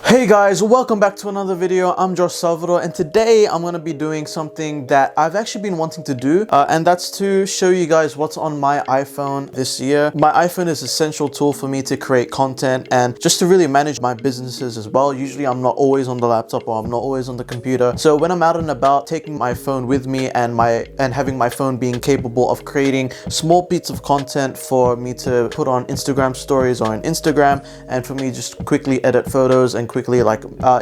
Hey guys, welcome back to another video. I'm Salvador, and today I'm going to be doing something that I've actually been wanting to do, and that's to show you guys what's on my iPhone this year. My iPhone is an essential tool for me to create content and just to really manage my businesses as well. Usually I'm not always on the laptop or I'm not always on the computer. So when I'm out and about, taking my phone with me and having my phone being capable of creating small bits of content for me to put on Instagram stories or on Instagram, and for me just quickly edit photos and quickly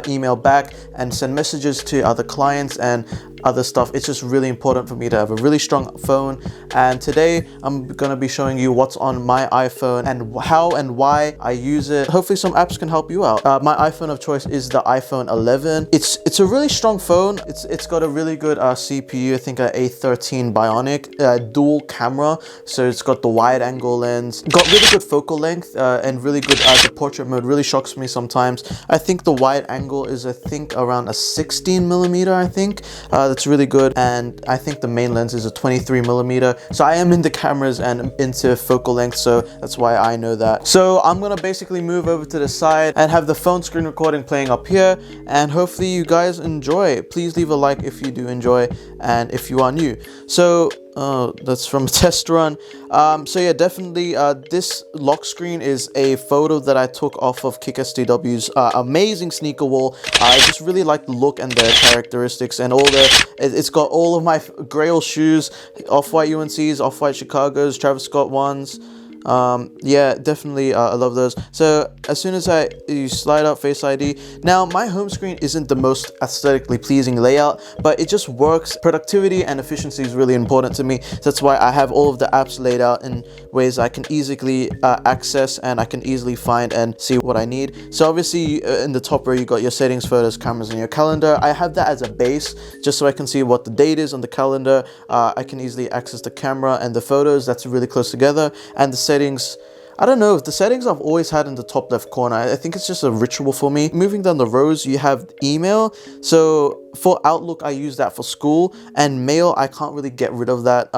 email back and send messages to other clients and other stuff. It's just really important for me to have a really strong phone. And today I'm gonna be showing you what's on my iPhone and how and why I use it. Hopefully some apps can help you out. My iPhone of choice is the iPhone 11. It's a really strong phone. It's got a really good CPU. I think an A13 Bionic, dual camera, so it's got the wide angle lens, got really good focal length, and really good the portrait mode really shocks me sometimes. I think the wide angle is around a 16mm. I think that's really good, and I think the main lens is a 23mm. So I am into cameras and into focal length, so that's why I know that. So I'm gonna basically move over to the side and have the phone screen recording playing up here, and hopefully you guys enjoy. Please leave a like if you do enjoy, and if you are new. So that's from a test run. So yeah, definitely this lock screen is a photo that I took off of KickSTW's amazing sneaker wall. I just really like the look and the characteristics and it's got all of my Grail shoes, Off-White UNCs, Off-White Chicago's, Travis Scott ones. Yeah, definitely I love those. So as soon as you slide out Face ID, now my home screen isn't the most aesthetically pleasing layout, but it just works. Productivity and efficiency is really important to me. That's why I have all of the apps laid out in ways I can easily access, and I can easily find and see what I need. So obviously in the top row you got your settings, photos, cameras, and your calendar. I have that as a base just so I can see what the date is on the calendar. I can easily access the camera and the photos. That's really close together. And the settings, I don't know, the settings I've always had in the top left corner. I think it's just a ritual for me. Moving down the rows, you have email. So for Outlook, I use that for school, and mail, I can't really get rid of that.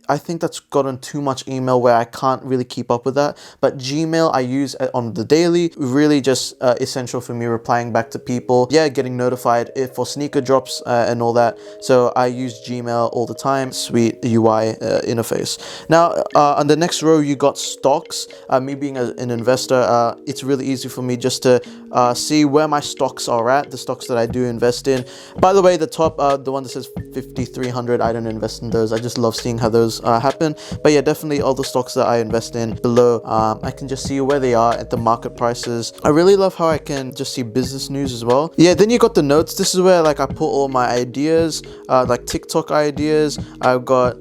I think that's gotten too much email where I can't really keep up with that. But Gmail I use on the daily, really just essential for me replying back to people. Yeah, getting notified for sneaker drops and all that. So I use Gmail all the time. Sweet UI interface. Now on the next row you got stocks. Me being an investor, it's really easy for me just to see where my stocks are at, the stocks that I do invest in. By the way, the top, the one that says 5,300, I don't invest in those. I just love seeing how those happen. But yeah, definitely all the stocks that I invest in below, I can just see where they are at the market prices. I really love how I can just see business news as well. Yeah, then you got the notes. This is where I put all my ideas, like TikTok ideas. I've got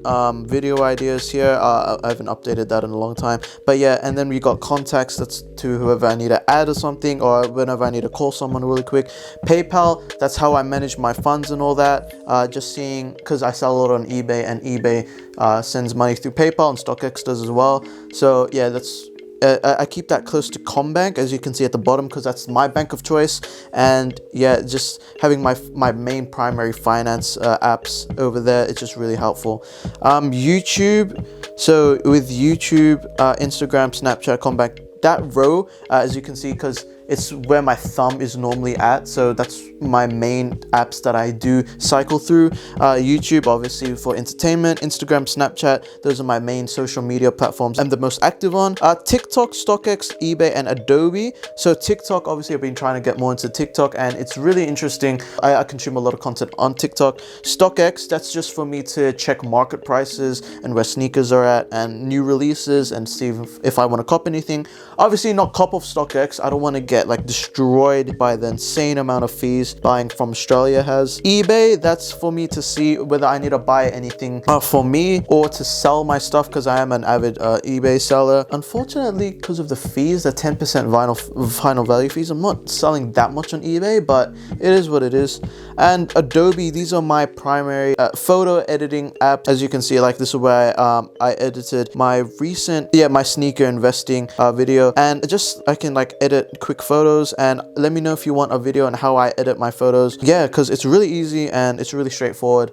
video ideas here. I haven't updated that in a long time. But yeah, and then we got contacts. That's to whoever I need to add or something, or whenever I need to call someone really quick. PayPal, that's how I manage my funds and all that. Just seeing, because I sell a lot on eBay, and eBay sends money through PayPal, and StockX does as well. So yeah, that's I keep that close to Combank, as you can see at the bottom, because that's my bank of choice. And yeah, just having my main primary finance apps over there, it's just really helpful. YouTube, so with YouTube, Instagram, Snapchat, Combank, that row, as you can see, because it's where my thumb is normally at, so that's my main apps that I do cycle through. YouTube, obviously, for entertainment. Instagram, Snapchat, those are my main social media platforms I'm the most active on. TikTok, StockX, eBay, and Adobe. So TikTok, obviously I've been trying to get more into TikTok, and it's really interesting. I consume a lot of content on TikTok. StockX, that's just for me to check market prices and where sneakers are at and new releases, and see if I want to cop anything. Obviously not cop off StockX. I don't want to get destroyed by the insane amount of fees buying from Australia has. eBay, that's for me to see whether I need to buy anything for me or to sell my stuff, because I am an avid eBay seller. Unfortunately, because of the fees, the 10% final value fees, I'm not selling that much on eBay, but it is what it is. And Adobe, these are my primary photo editing app. As you can see, this is where I edited my recent my sneaker investing video, and I can edit quick photos. And let me know if you want a video on how I edit my photos. Yeah, because it's really easy and it's really straightforward.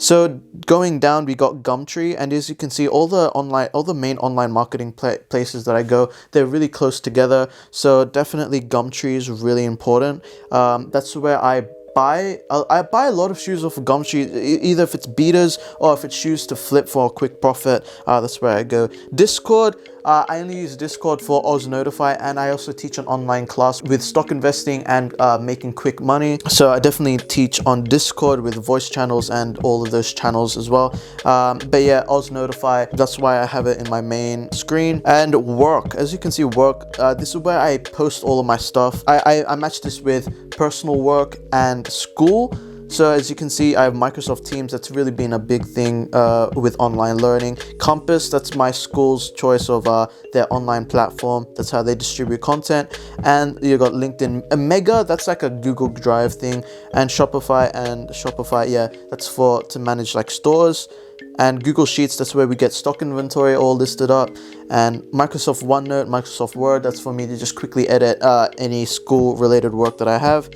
So going down, we got Gumtree, and as you can see, all the main online marketing places that I go, they're really close together. So definitely Gumtree is really important. That's where I buy a lot of shoes off of Gumtree, either if it's beaters or if it's shoes to flip for a quick profit. That's where I go. Discord, I only use Discord for Oz Notify, and I also teach an online class with stock investing and making quick money. So I definitely teach on Discord with voice channels and all of those channels as well. But yeah, Oz Notify, that's why I have it in my main screen. And work, as you can see, work, this is where I post all of my stuff. I match this with personal work and school. So as you can see, I have Microsoft Teams. That's really been a big thing with online learning. Compass, that's my school's choice of their online platform. That's how they distribute content. And you got LinkedIn. Mega, that's like a Google Drive thing. And Shopify, yeah, that's to manage like stores. And Google Sheets, that's where we get stock inventory all listed up. And Microsoft OneNote, Microsoft Word, that's for me to just quickly edit any school related work that I have.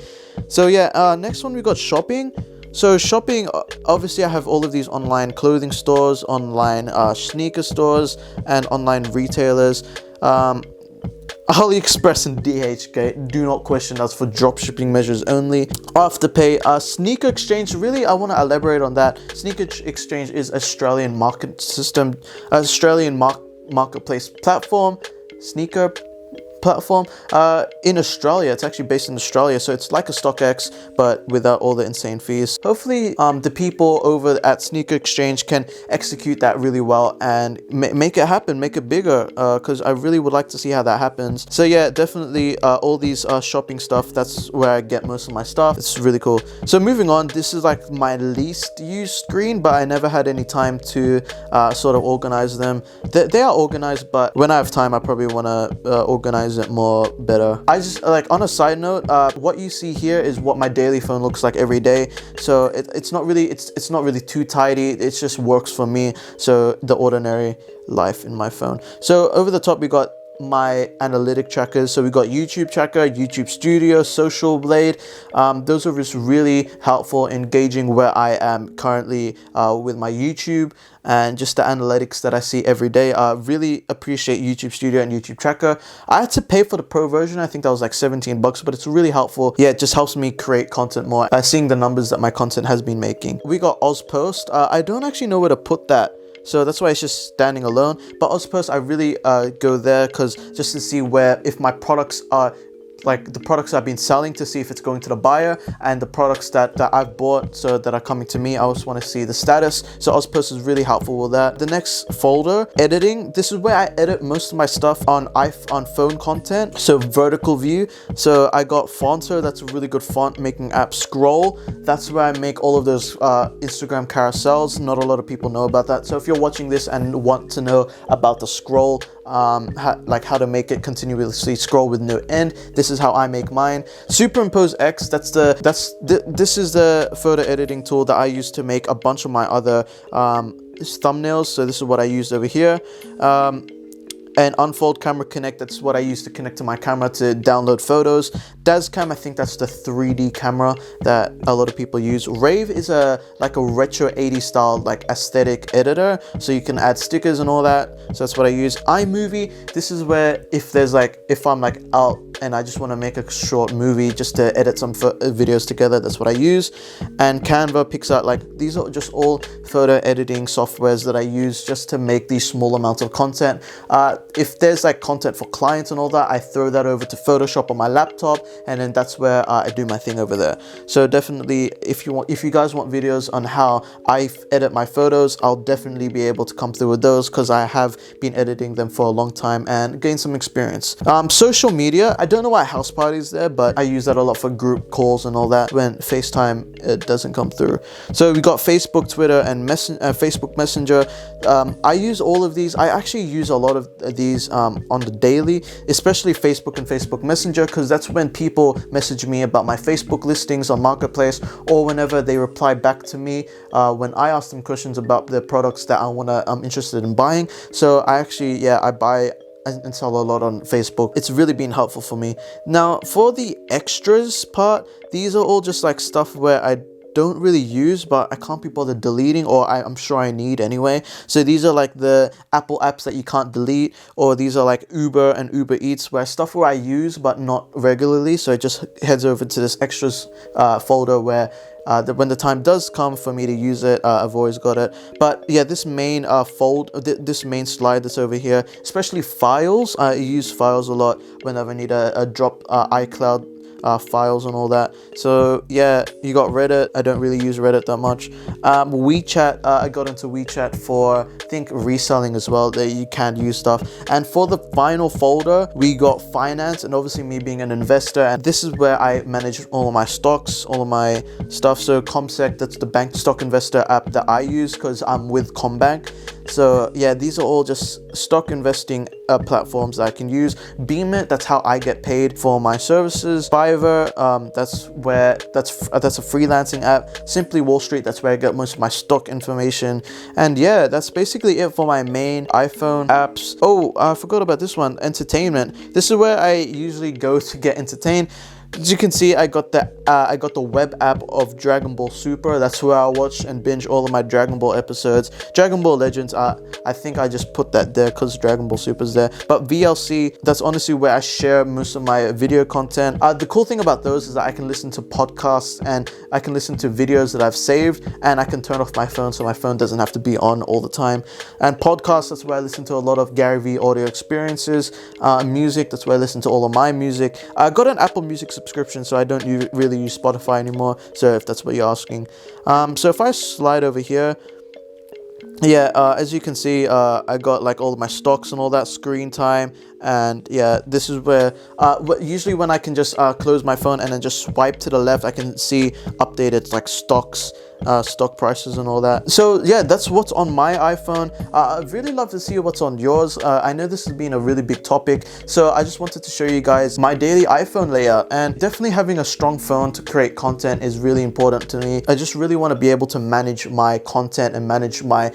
So yeah, next one we got shopping. So shopping, obviously I have all of these online clothing stores, online sneaker stores, and online retailers. AliExpress and DHgate, do not question, that's for dropshipping measures only. Afterpay, Sneaker Exchange, really I want to elaborate on that. Sneaker Exchange is Australian market system, Australian marketplace platform, sneaker platform in Australia. It's actually based in Australia, so it's like a StockX but without all the insane fees. Hopefully the people over at Sneaker Exchange can execute that really well and make it happen, make it bigger, because I really would like to see how that happens. So yeah, definitely all these shopping stuff, that's where I get most of my stuff. It's really cool. So moving on, this is like my least used screen, but I never had any time to sort of organize them. They are organized, but when I have time I probably want to organize it more better. I just like, on a side note, what you see here is what my daily phone looks like every day. So it's not really too tidy. It just works for me. So the ordinary life in my phone. So over the top we got my analytic trackers. So we got YouTube tracker, YouTube Studio, Social Blade. Those are just really helpful in gauging where I am currently with my YouTube and just the analytics that I see every day. Really appreciate YouTube Studio and YouTube Tracker. I had to pay for the pro version. I think that was like $17, but it's really helpful. Yeah, it just helps me create content more, seeing the numbers that my content has been making. We got Ozpost. I don't actually know where to put that, so that's why it's just standing alone. But Ozpost, I really go there because just to see where, if my products are, like the products I've been selling, to see if it's going to the buyer, and the products that I've bought, so that are coming to me, I just want to see the status. So Ozpost is really helpful with that. The next folder, editing. This is where I edit most of my stuff on phone content. So vertical view. So I got Fonter, that's a really good font making app. Scroll, that's where I make all of those Instagram carousels. Not a lot of people know about that. So if you're watching this and want to know about the scroll, how to make it continuously scroll with no end, this is how I make mine. Superimpose X, this is the photo editing tool that I use to make a bunch of my other thumbnails. So this is what I used over here. And Unfold Camera Connect, that's what I use to connect to my camera to download photos. Dazcam, I think that's the 3D camera that a lot of people use. Rave is like a retro 80s style like aesthetic editor, so you can add stickers and all that. So that's what I use. iMovie, this is where if I'm like out and I just want to make a short movie just to edit some videos together, that's what I use. And Canva, PixArt, like these are just all photo editing softwares that I use just to make these small amounts of content. If there's like content for clients and all that, I throw that over to Photoshop on my laptop, and then that's where I do my thing over there. So definitely, if you guys want videos on how I edit my photos, I'll definitely be able to come through with those, because I have been editing them for a long time and gained some experience. Social media, I don't know why House Party's there, but I use that a lot for group calls and all that when FaceTime it doesn't come through. So we got Facebook, Twitter, and Facebook Messenger. I use all of these. I actually use a lot of these on the daily, especially Facebook and Facebook Messenger, because that's when people message me about my Facebook listings on Marketplace, or whenever they reply back to me when I ask them questions about the products that I'm interested in buying. So I actually, I buy and sell a lot on Facebook. It's really been helpful for me. Now for the extras part, these are all just like stuff where don't really use, but I can't be bothered deleting, or I'm sure I need anyway. So these are like the Apple apps that you can't delete, or these are like Uber and Uber Eats, where stuff where I use but not regularly. So it just heads over to this extras folder where when the time does come for me to use it, I've always got it. But yeah, this main this main slide that's over here, especially files, I use files a lot whenever I need a drop iCloud files and all that. So yeah, you got Reddit. I don't really use Reddit that much. WeChat, I got into WeChat for, I think, reselling as well, that you can use stuff. And for the final folder, we got finance, and obviously me being an investor, and this is where I manage all of my stocks, all of my stuff. So Comsec, that's the bank stock investor app that I use because I'm with Combank. So yeah, these are all just stock investing platforms that I can use. Beamit, that's how I get paid for my services. Fiverr, that's a freelancing app. Simply Wall Street, that's where I get most of my stock information. And yeah, that's basically it for my main iPhone apps. Oh, I forgot about this one, entertainment. This is where I usually go to get entertained. As you can see, I got the web app of Dragon Ball Super. That's where I watch and binge all of my Dragon Ball episodes. Dragon Ball Legends, I think I just put that there because Dragon Ball Super is there. But VLC, that's honestly where I share most of my video content. The cool thing about those is that I can listen to podcasts, and I can listen to videos that I've saved, and I can turn off my phone so my phone doesn't have to be on all the time. And podcasts, that's where I listen to a lot of Gary Vee audio experiences. Music, that's where I listen to all of my music. I got an Apple Music subscription, so I don't really use Spotify anymore, so if that's what you're asking. So if I slide over here, yeah, as you can see, I got like all of my stocks and all that, screen time, and yeah, this is where usually when I can just close my phone and then just swipe to the left, I can see updated like stocks, stock prices and all that. So yeah, that's what's on my iPhone. I'd really love to see what's on yours. I know this has been a really big topic, so I just wanted to show you guys my daily iPhone layout. And definitely having a strong phone to create content is really important to me. I just really want to be able to manage my content and manage my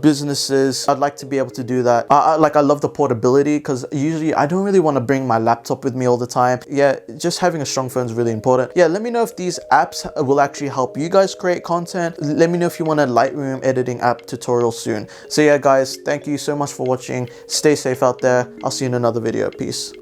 businesses. I'd like to be able to do that. I love the portability, because usually I don't really want to bring my laptop with me all the time. Yeah, just having a strong phone is really important. Yeah, let me know if these apps will actually help you guys create content. Let me know if you want a Lightroom editing app tutorial soon. So yeah guys, thank you so much for watching. Stay safe out there. I'll see you in another video. Peace.